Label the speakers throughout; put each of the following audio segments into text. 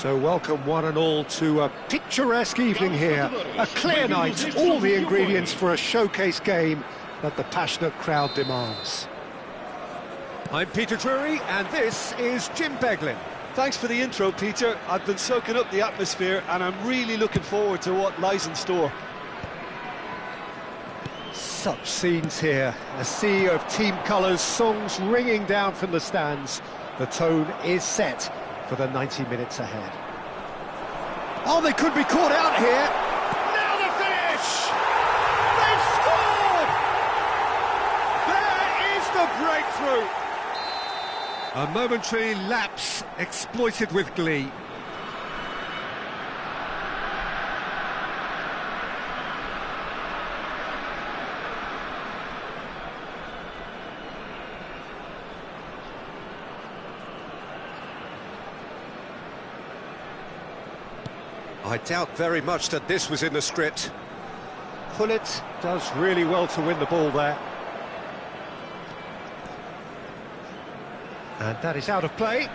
Speaker 1: So welcome one and all to a picturesque evening here. A clear night, all the ingredients for a showcase game that the passionate crowd demands. I'm Peter Drury and this is Jim Beglin.
Speaker 2: Thanks for the intro, Peter. I've been soaking up the atmosphere and I'm really looking forward to what lies in store.
Speaker 1: Such scenes here, a sea of team colours, songs ringing down from the stands. The tone is set for the 90 minutes ahead. Oh, they could be caught out here. Now the finish! They've scored! There is the breakthrough! A momentary lapse exploited with glee. I doubt very much that this was in the script. Pullet does really well to win the ball there. And that is out of play.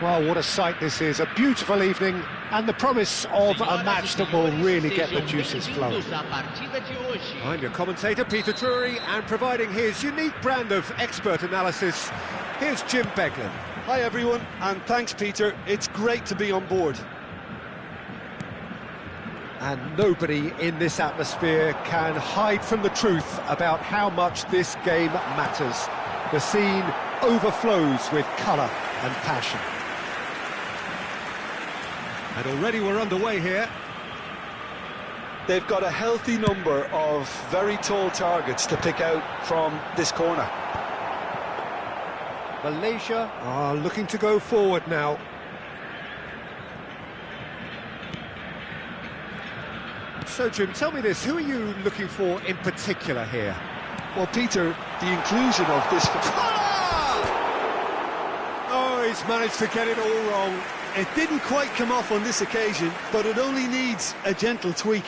Speaker 1: Well, what a sight this is, a beautiful evening, and the promise of a match that will really get the juices flowing. I'm your commentator, Peter Drury, and providing his unique brand of expert analysis, here's Jim Beglin.
Speaker 2: Hi everyone, and thanks Peter, it's great to be on board.
Speaker 1: And nobody in this atmosphere can hide from the truth about how much this game matters. The scene overflows with colour and passion. And already we're underway here.
Speaker 2: They've got a healthy number of very tall targets to pick out from this corner.
Speaker 1: Malaysia are looking to go forward now. So, Jim, tell me this, who are you looking for in particular here?
Speaker 2: Well, Peter, the inclusion of this...
Speaker 1: Oh, he's managed to get it all wrong.
Speaker 2: It didn't quite come off on this occasion, but it only needs a gentle tweak.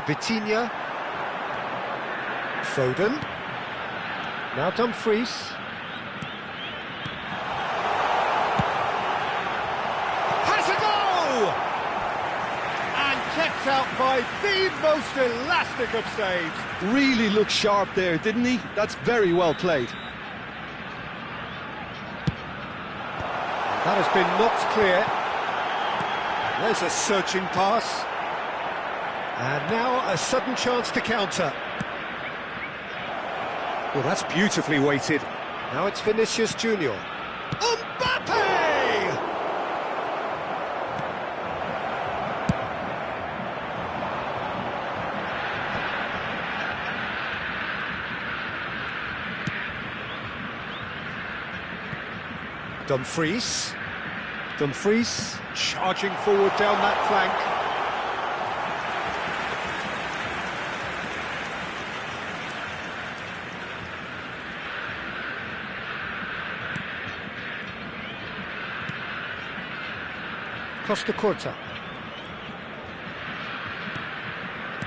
Speaker 1: Vitinha. Foden. Now Dumfries. Has a goal! And kept out by the most elastic of saves.
Speaker 2: Really looked sharp there, didn't he? That's very well played.
Speaker 1: That has been knocked clear. There's a searching pass. And now a sudden chance to counter. Well, that's beautifully weighted. Now it's Vinicius Junior. Mbappe! Dumfries. Dumfries charging forward down that flank. Costa Curta.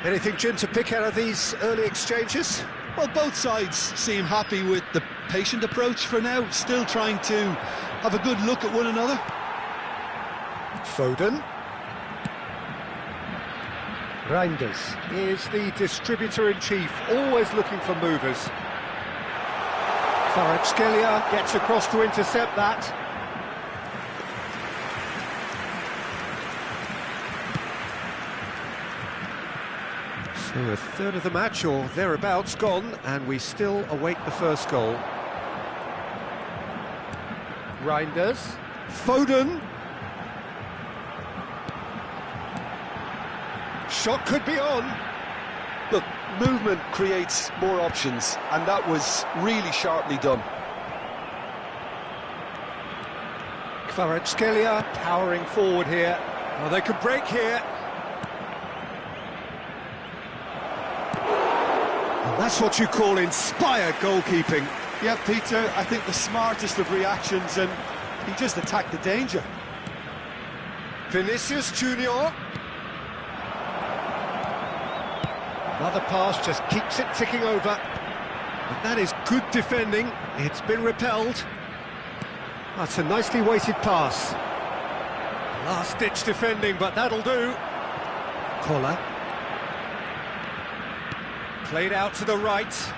Speaker 1: Anything, Jim, to pick out of these early exchanges?
Speaker 2: Well, both sides seem happy with the patient approach for now, still trying to have a good look at one another.
Speaker 1: Foden. Reinders is the distributor-in-chief, always looking for movers. Kvaratskhelia gets across to intercept that. So a third of the match, or thereabouts, gone, and we still await the first goal. Reinders. Foden. Shot could be on.
Speaker 2: Look, movement creates more options, and that was really sharply done.
Speaker 1: Kvaratskhelia powering forward here. Oh, they could break here. That's what you call inspired goalkeeping.
Speaker 2: Yeah, Peter, I think the smartest of reactions, and he just attacked the danger.
Speaker 1: Vinicius Junior. Another pass just keeps it ticking over. But that is good defending. It's been repelled. That's a nicely weighted pass. Last-ditch defending, but that'll do. Koller. Played out to the right.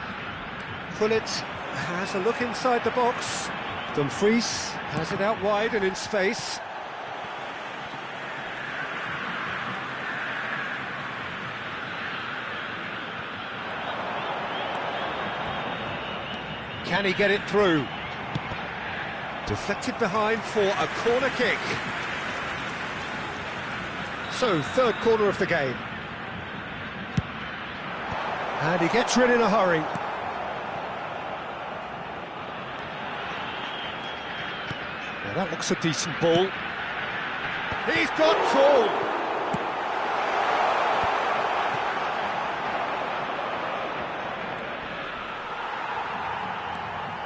Speaker 1: Gullit has a look inside the box. Dumfries has it out wide and in space. Can he get it through? Deflected behind for a corner kick. So, third corner of the game. And he gets rid in a hurry. Now that looks a decent ball. He's got full.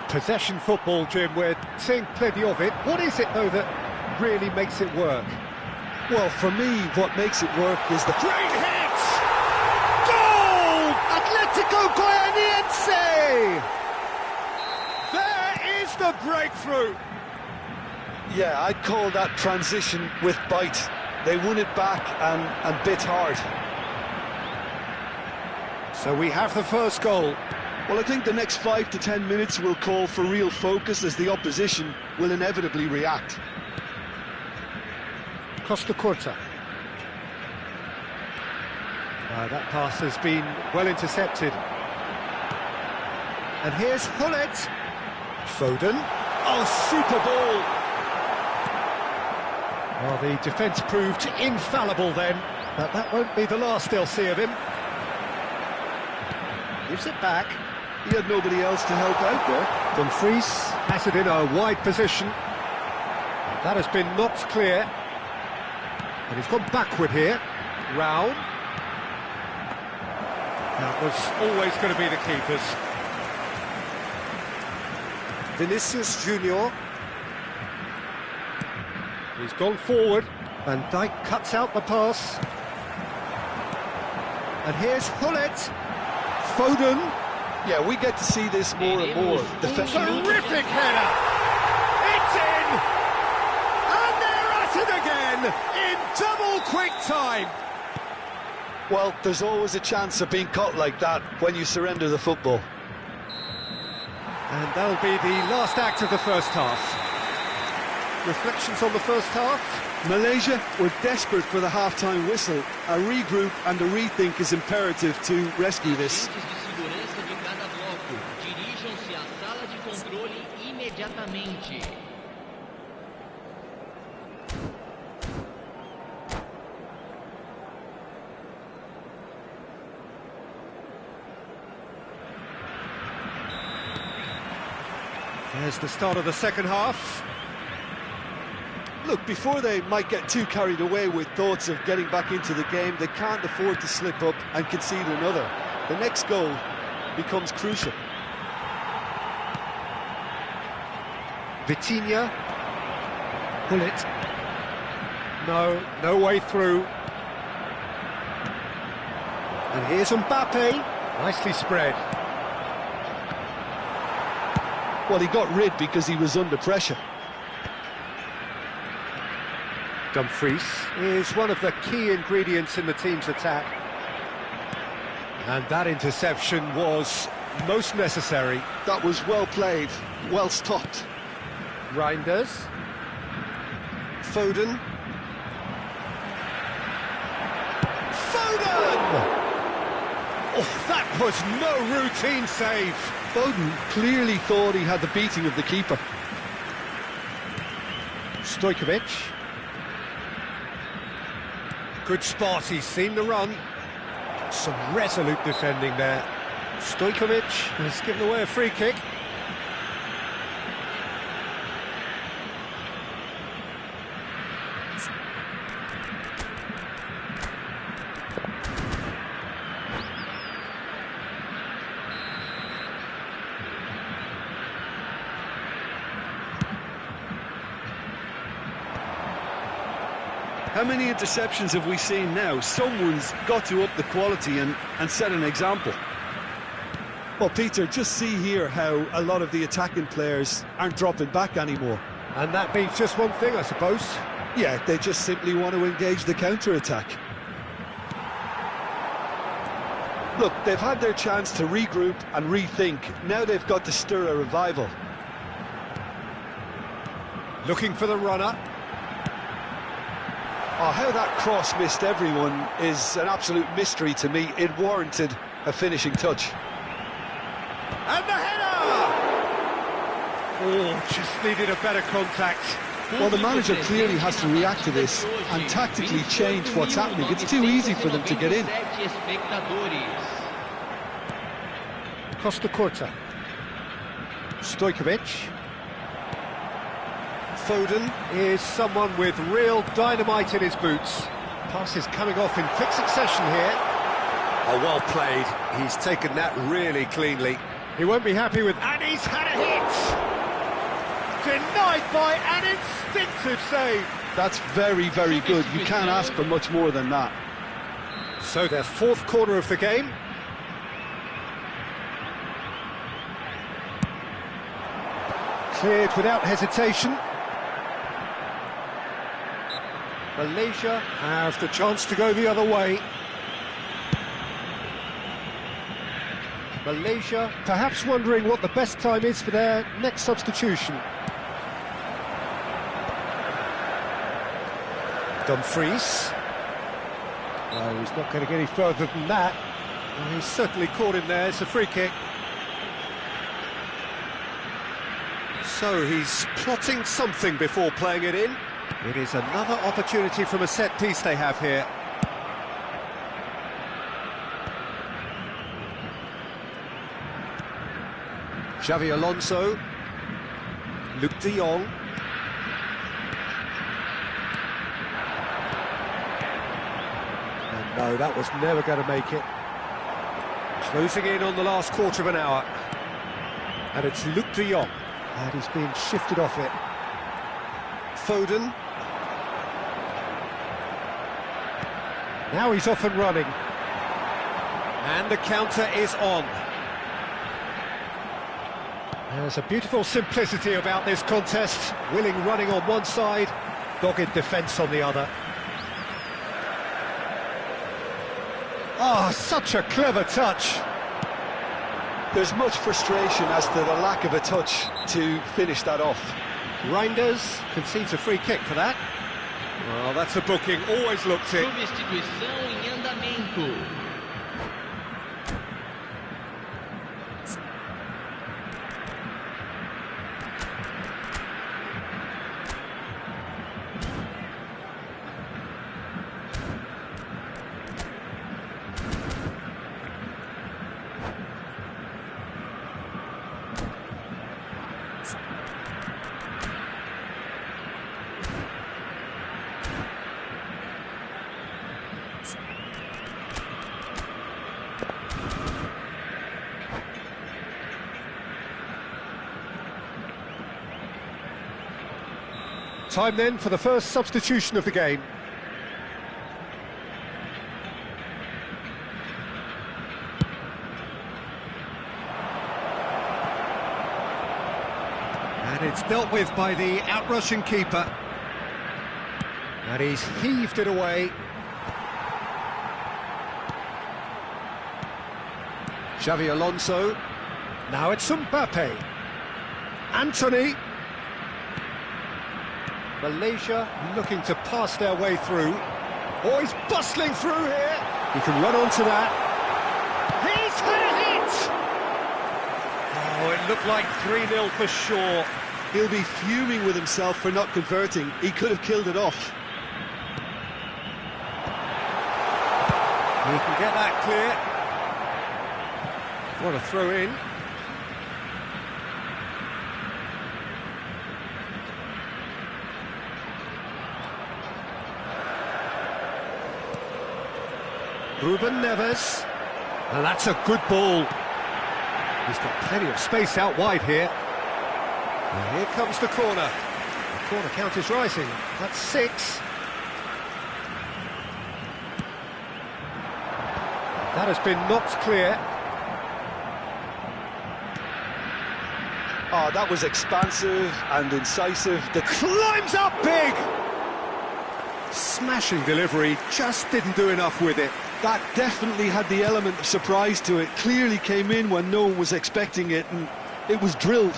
Speaker 1: Possession football, Jim, we're seeing plenty of it. What is it, though, that really makes it work?
Speaker 2: Well, for me, what makes it work is the...
Speaker 1: Great hit! Atletico Goianiense! There is the breakthrough!
Speaker 2: Yeah, I'd call that transition with bite. They won it back and bit hard.
Speaker 1: So we have the first goal.
Speaker 2: Well, I think the next 5 to 10 minutes will call for real focus as the opposition will inevitably react.
Speaker 1: Costa Curta. That pass has been well intercepted. And here's Hullet. Foden. Oh, super ball! Well, the defence proved infallible then, but that won't be the last they'll see of him. Gives it back.
Speaker 2: He had nobody else to help out there.
Speaker 1: Dumfries has it in a wide position. That has been knocked clear. And he's gone backward here. Raul. That was always going to be the keepers. Vinicius Junior. He's gone forward. Van Dijk cuts out the pass. And here's Hullet. Foden.
Speaker 2: Yeah, we get to see this more and more.
Speaker 1: Terrific header! It's in! And they're at it again, in double quick time!
Speaker 2: Well, there's always a chance of being caught like that when you surrender the football.
Speaker 1: And that'll be the last act of the first half. Reflections on the first half?
Speaker 2: Malaysia were desperate for the half-time whistle. A regroup and a rethink is imperative to rescue this.
Speaker 3: Dirijam-se à sala de controle imediatamente.
Speaker 1: There's the start of the second half.
Speaker 2: Look, before they might get too carried away with thoughts of getting back into the game, they can't afford to slip up and concede another. The next goal becomes crucial.
Speaker 1: Vitinha. Hullet. No way through. And here's Mbappe. Nicely spread.
Speaker 2: Well, he got rid because he was under pressure.
Speaker 1: Dumfries is one of the key ingredients in the team's attack. And that interception was most necessary.
Speaker 2: That was well played, well stopped.
Speaker 1: Reinders. Foden. Foden! Oh, that was no routine save.
Speaker 2: Foden clearly thought he had the beating of the keeper.
Speaker 1: Stojkovic. Good spot, he's seen the run. Some resolute defending there. Stojkovic has given away a free kick.
Speaker 2: How many interceptions have we seen now? Someone's got to up the quality and set an example. Well, Peter, just see here how a lot of the attacking players aren't dropping back anymore.
Speaker 1: And that means just one thing, I suppose.
Speaker 2: Yeah, they just simply want to engage the counter-attack. Look, they've had their chance to regroup and rethink. Now they've got to stir a revival.
Speaker 1: Looking for the runner.
Speaker 2: Oh, how that cross missed everyone is an absolute mystery to me. It warranted a finishing touch.
Speaker 1: And the header! Oh, just needed a better contact.
Speaker 2: Well, the manager clearly has to react to this and tactically change what's happening. It's too easy for them to get in.
Speaker 1: Costa Curta. Stojkovic. Foden is someone with real dynamite in his boots. Pass is coming off in quick succession here. Oh, well played. He's taken that really cleanly. He won't be happy with... And he's had a hit! Denied by an instinctive save.
Speaker 2: That's very, very good. You can't ask for much more than that.
Speaker 1: So their fourth corner of the game. Cleared without hesitation. Malaysia have the chance to go the other way. Malaysia perhaps wondering what the best time is for their next substitution. Dumfries. No, he's not going to get any further than that. Well, he's certainly caught him there. It's a free kick. So he's plotting something before playing it in. It is another opportunity from a set piece they have here. Xavi Alonso. Luuk de Jong. And no, that was never going to make it. Closing in on the last quarter of an hour. And it's Luuk de Jong. And he's being shifted off it. Foden. Now he's off and running. And the counter is on. There's a beautiful simplicity about this contest. Willing running on one side, dogged defence on the other. Oh, such a clever touch.
Speaker 2: There's much frustration as to the lack of a touch to finish that off.
Speaker 1: Reinders concedes a free kick for that. Well, that's a booking, always looked it.
Speaker 3: Substituição em andamento.
Speaker 1: Time then for the first substitution of the game. And it's dealt with by the outrushing keeper. And he's heaved it away. Xavi Alonso. Now it's Mbappe. Anthony. Malaysia looking to pass their way through. Oh, he's bustling through here. He can run onto that. He's had it! Oh, it looked like 3-0 for sure.
Speaker 2: He'll be fuming with himself for not converting. He could have killed it off.
Speaker 1: He can get that clear. What a throw in. Ruben Neves, and that's a good ball. He's got plenty of space out wide here. And here comes the corner. The corner count is rising. That's 6. That has been knocked clear.
Speaker 2: Oh, that was expansive and incisive. The
Speaker 1: Climbs up big! Smashing delivery, just didn't do enough with it.
Speaker 2: That definitely had the element of surprise to it. Clearly came in when no one was expecting it, and it was drilled.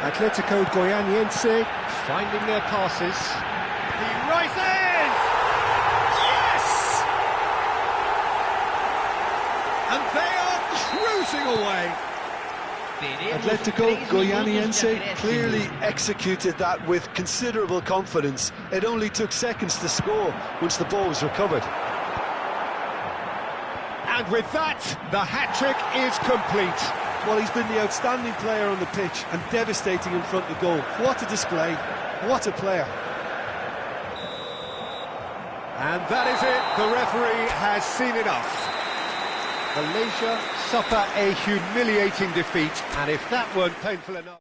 Speaker 1: Atletico Goianiense finding their passes. He rises! Yes! And they are cruising away.
Speaker 2: Atletico Goianiense clearly executed that with considerable confidence. It only took seconds to score once the ball was recovered.
Speaker 1: And with that, the hat-trick is complete.
Speaker 2: Well, he's been the outstanding player on the pitch and devastating in front of goal. What a display, what a player.
Speaker 1: And that is it, the referee has seen enough. Malaysia suffer a humiliating defeat, and if that weren't painful enough...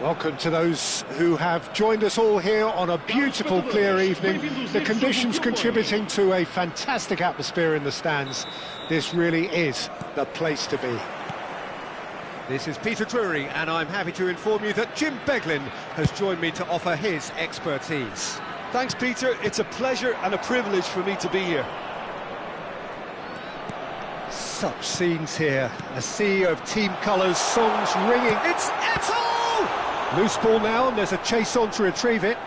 Speaker 1: Welcome to those who have joined us all here on a beautiful, clear evening. The conditions contributing to a fantastic atmosphere in the stands. This really is the place to be. This is Peter Drury, and I'm happy to inform you that Jim Beglin has joined me to offer his expertise.
Speaker 2: Thanks, Peter. It's a pleasure and a privilege for me to be here.
Speaker 1: Such scenes here. A sea of team colours, songs ringing. It's Eto'o! Loose ball now, and there's a chase on to retrieve it.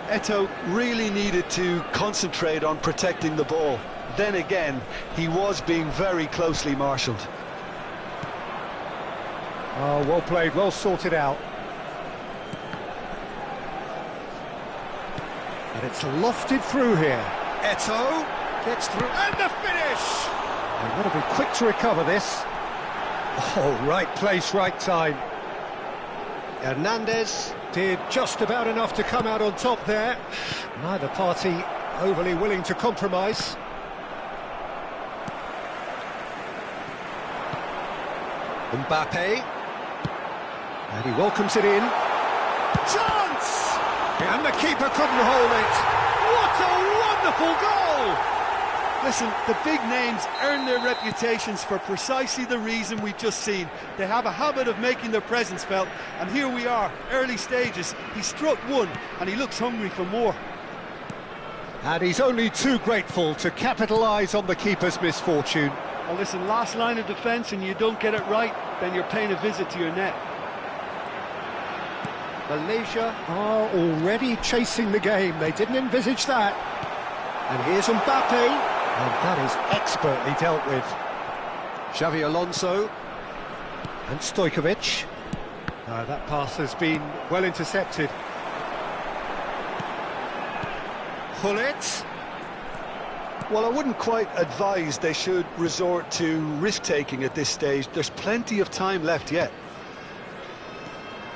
Speaker 2: Eto'o really needed to concentrate on protecting the ball. Then again, he was being very closely marshalled.
Speaker 1: Oh, well played, well sorted out. And it's lofted through here. Eto'o gets through, and the finish! They've got to be quick to recover this. Oh, right place, right time. Hernandez did just about enough to come out on top there. Neither party overly willing to compromise. Mbappe. And he welcomes it in. Chance! And the keeper couldn't hold it. What a wonderful goal!
Speaker 2: Listen, the big names earn their reputations for precisely the reason we've just seen. They have a habit of making their presence felt, and here we are, early stages. He struck one, and he looks hungry for more.
Speaker 1: And he's only too grateful to capitalise on the keeper's misfortune.
Speaker 2: Well, listen, last line of defence and you don't get it right, then you're paying a visit to your net.
Speaker 1: Malaysia are already chasing the game. They didn't envisage that. And here's Mbappe, and that is expertly dealt with. Xavi Alonso and Stojkovic. That pass has been well intercepted. Gullit.
Speaker 2: Well, I wouldn't quite advise they should resort to risk-taking at this stage. There's plenty of time left yet.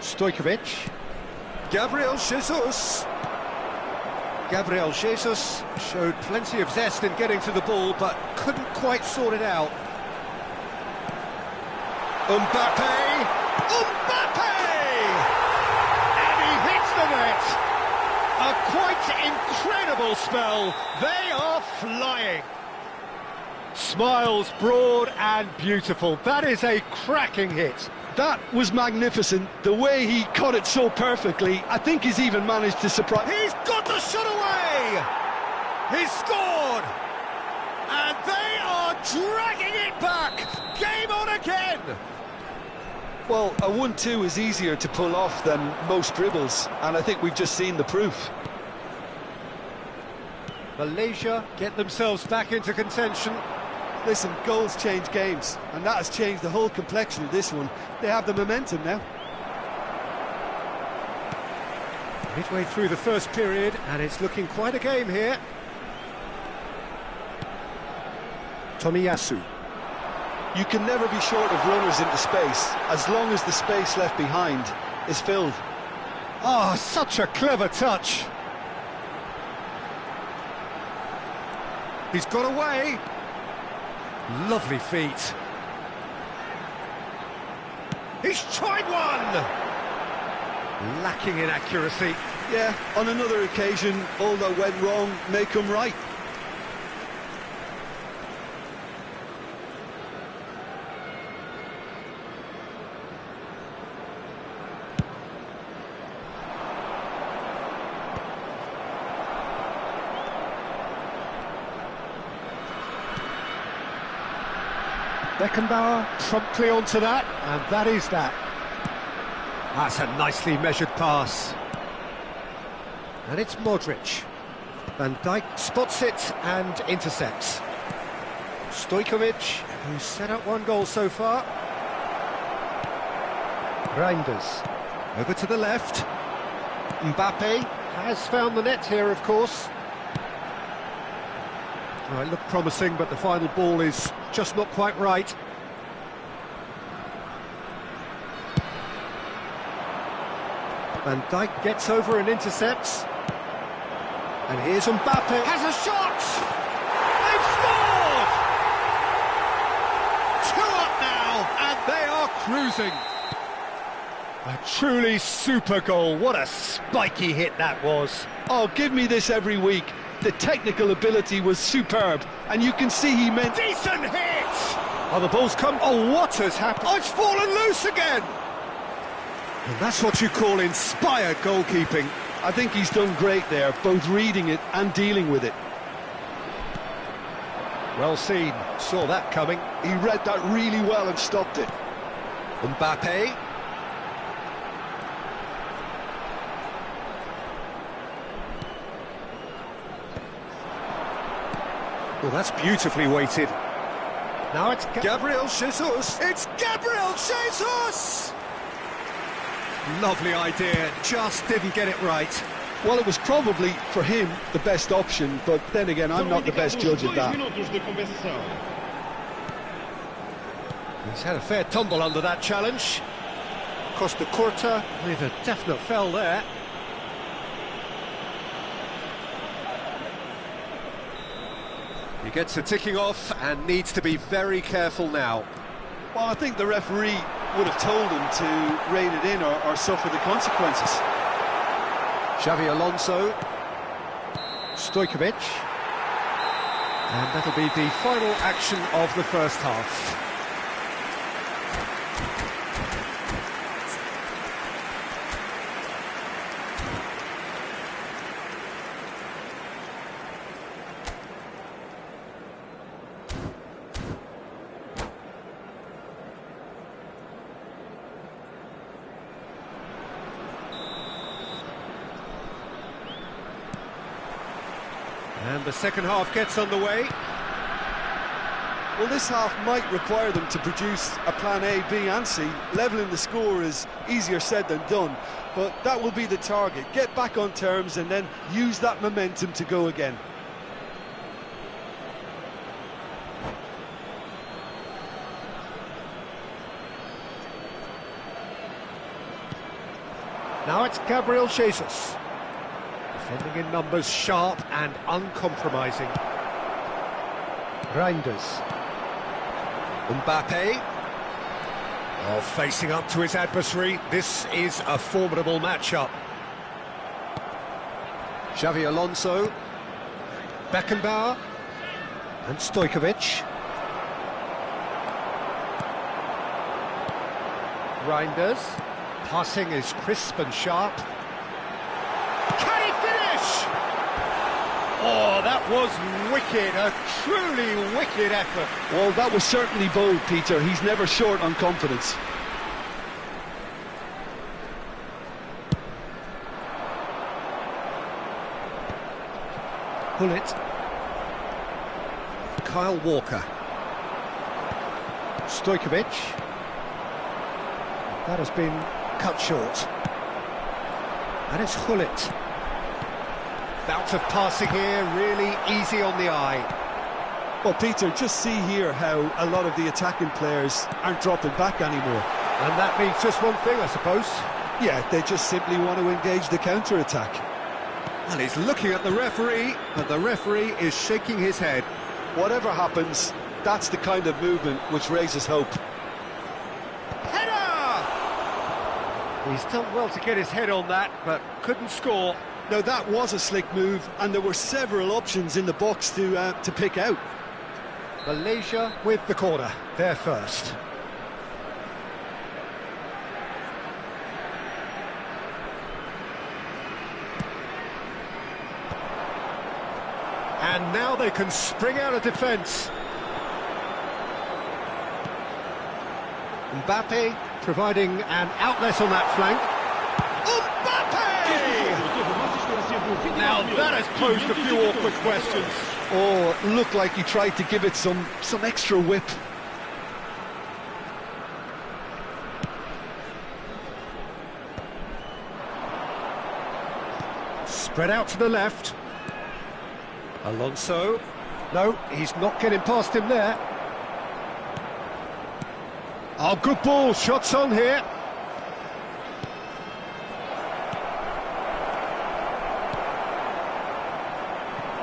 Speaker 1: Stojkovic. Gabriel Jesus. Gabriel Jesus showed plenty of zest in getting to the ball, but couldn't quite sort it out. Mbappe! Mbappe! And he hits the net! A quite incredible spell. They are flying. Smiles broad and beautiful. That is a cracking hit.
Speaker 2: That was magnificent. The way he caught it so perfectly, I think he's even managed to surprise...
Speaker 1: He's got the shot away! He's scored! And they are dragging it back! Game on again!
Speaker 2: Well, a 1-2 is easier to pull off than most dribbles, and I think we've just seen the proof.
Speaker 1: Malaysia get themselves back into contention.
Speaker 2: Listen, goals change games, and that has changed the whole complexion of this one. They have the momentum now.
Speaker 1: Midway through the first period, and it's looking quite a game here. Tomiyasu.
Speaker 2: You can never be short of runners into space, as long as the space left behind is filled.
Speaker 1: Oh, such a clever touch. He's got away. Lovely feet. He's tried one! Lacking in accuracy.
Speaker 2: Yeah, on another occasion, all that went wrong may come right.
Speaker 1: Beckenbauer promptly onto that, and that is that. That's a nicely measured pass. And it's Modric. Van Dijk spots it and intercepts. Stojkovic, who's set up one goal so far. Reinders, over to the left. Mbappe has found the net here, of course. Oh, it looked promising, but the final ball is just not quite right. Van Dijk gets over and intercepts. And here's Mbappe. Has a shot! They've scored! 2 up now, and they are cruising. A truly super goal. What a spiky hit that was.
Speaker 2: Oh, give me this every week. The technical ability was superb, and you can see he meant...
Speaker 1: Decent hit! Oh, the ball's come... Oh, what has happened? Oh, it's fallen loose again! And that's what you call inspired goalkeeping.
Speaker 2: I think he's done great there, both reading it and dealing with it.
Speaker 1: Well seen. Saw that coming.
Speaker 2: He read that really well and stopped it.
Speaker 1: Mbappe. Well, that's beautifully weighted. Now it's
Speaker 2: Gabriel Jesus.
Speaker 1: It's Gabriel Jesus! Lovely idea, just didn't get it right.
Speaker 2: Well, it was probably, for him, the best option, but then again, I'm not the best judge at that.
Speaker 1: He's had a fair tumble under that challenge. Costa Curta with a definite fell there. He gets a ticking off and needs to be very careful now.
Speaker 2: Well, I think the referee would have told him to rein it in or suffer the consequences.
Speaker 1: Xavi Alonso. Stojkovic. And that'll be the final action of the first half. And the second half gets underway.
Speaker 2: Well, this half might require them to produce a plan A, B and C. Levelling the score is easier said than done, but that will be the target. Get back on terms and then use that momentum to go again.
Speaker 1: Now it's Gabriel Jesus. Defending in numbers, sharp and uncompromising. Reinders. Mbappe. Oh, facing up to his adversary. This is a formidable matchup. Xavi Alonso. Beckenbauer. And Stojkovic. Reinders. Passing is crisp and sharp. Can he finish? Oh, that was wicked, a truly wicked effort.
Speaker 2: Well, that was certainly bold, Peter. He's never short on confidence.
Speaker 1: Gullit. Kyle Walker. Stojkovic. That has been cut short. And it's Gullit. Bout of passing here, really easy on the eye.
Speaker 2: Well, Peter, just see here how a lot of the attacking players aren't dropping back anymore.
Speaker 1: And that means just one thing, I suppose.
Speaker 2: Yeah, they just simply want to engage the counter-attack.
Speaker 1: Well, he's looking at the referee, and the referee is shaking his head.
Speaker 2: Whatever happens, that's the kind of movement which raises hope.
Speaker 1: Header! He's done well to get his head on that, but couldn't score.
Speaker 2: Now, that was a slick move, and there were several options in the box to pick out.
Speaker 1: Malaysia with the corner, they're first. And now they can spring out of defence. Mbappe providing an outlet on that flank. Mbappe! Now that has posed a few awkward questions.
Speaker 2: Oh, looked like he tried to give it some extra whip.
Speaker 1: Spread out to the left. Alonso. No, he's not getting past him there. Oh, good ball. Shots on here.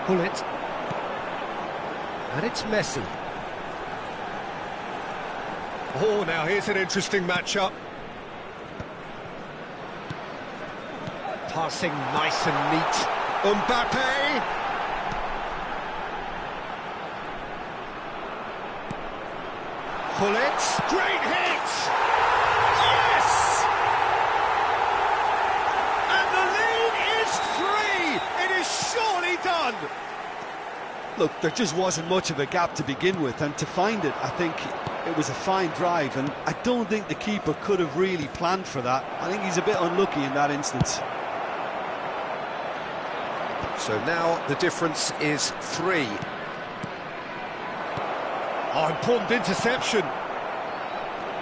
Speaker 1: Gullit. And it's Messi. Oh, now here's an interesting matchup. Passing nice and neat. Mbappe! Gullit, great hit! Yes! And the lead is 3! It is surely done!
Speaker 2: Look, there just wasn't much of a gap to begin with, and to find it, I think it was a fine drive, and I don't think the keeper could have really planned for that. I think he's a bit unlucky in that instance.
Speaker 1: So now the difference is 3. Oh, important interception.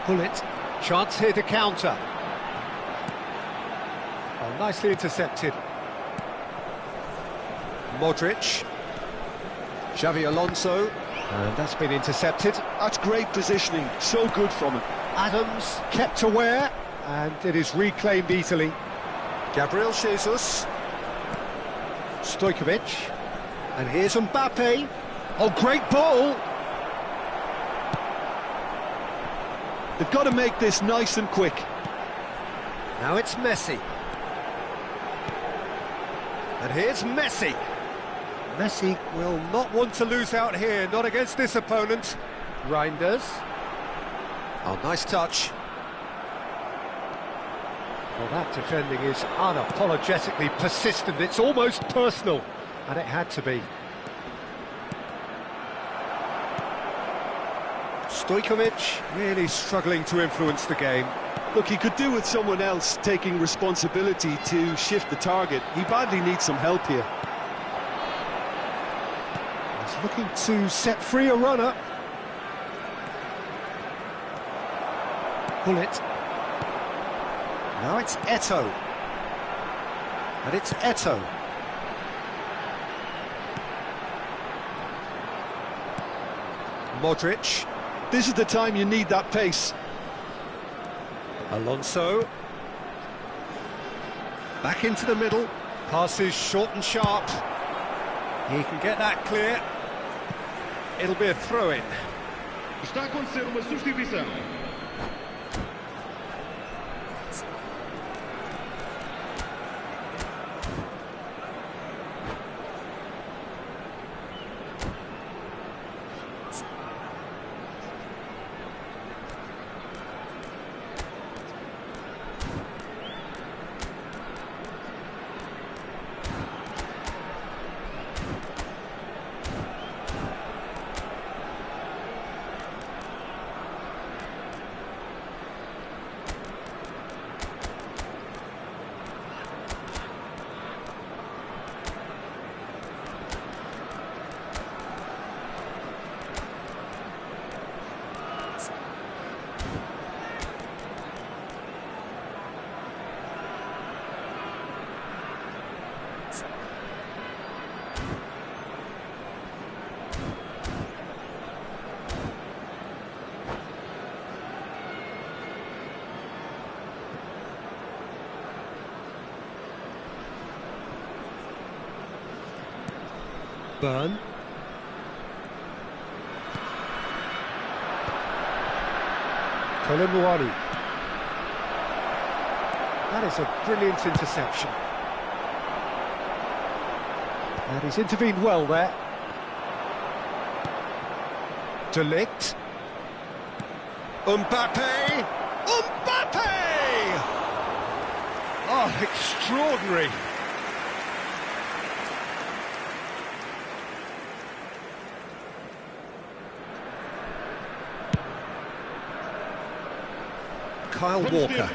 Speaker 1: Gullit, chance here to counter. Oh, nicely intercepted. Modric. Xavi Alonso. And that's been intercepted.
Speaker 2: That's great positioning, so good from him.
Speaker 1: Adams kept aware, and it is reclaimed easily. Gabriel Jesus. Stojkovic. And here's Mbappe. Oh, great ball!
Speaker 2: They've got to make this nice and quick.
Speaker 1: Now it's Messi. And here's Messi. Messi will not want to lose out here, not against this opponent. Reinders. Oh, nice touch. Well, that defending is unapologetically persistent. It's almost personal, and it had to be. Stojkovic really struggling to influence the game.
Speaker 2: Look, he could do with someone else taking responsibility to shift the target. He badly needs some help here.
Speaker 1: He's looking to set free a runner. Gullit. Now it's Eto'o. And it's Eto'o. Modric.
Speaker 2: This is the time you need that pace.
Speaker 1: Alonso. Back into the middle. Passes short and sharp. He can get that clear. It'll be a throw-in.
Speaker 4: Está a acontecer uma substituição.
Speaker 1: Burn. Koulibaly. That is a brilliant interception. And he's intervened well there. De Ligt. Mbappe! Mbappe! Oh, extraordinary. Kyle Walker.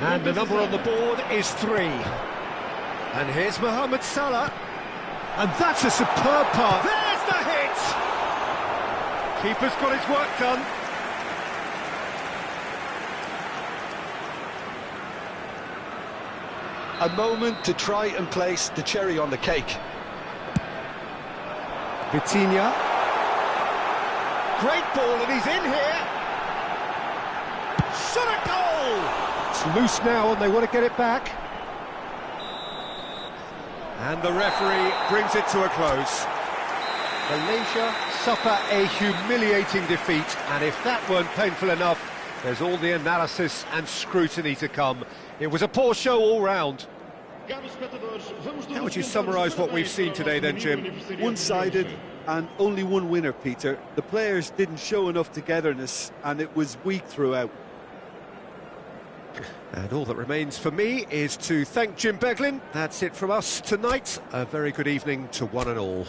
Speaker 1: And the number on the board is 3. And here's Mohamed Salah. And that's a superb pass. There's the hit! Keeper's got his work done.
Speaker 2: A moment to try and place the cherry on the cake.
Speaker 1: Vitinha. Great ball, and he's in here. Shot a goal! It's loose now, and they want to get it back. And the referee brings it to a close. Malaysia suffer a humiliating defeat, and if that weren't painful enough, there's all the analysis and scrutiny to come. It was a poor show all round. How would you summarise what we've seen today then, Jim?
Speaker 2: One-sided and only one winner, Peter. The players didn't show enough togetherness and it was weak throughout.
Speaker 1: And all that remains for me is to thank Jim Beglin. That's it from us tonight. A very good evening to one and all.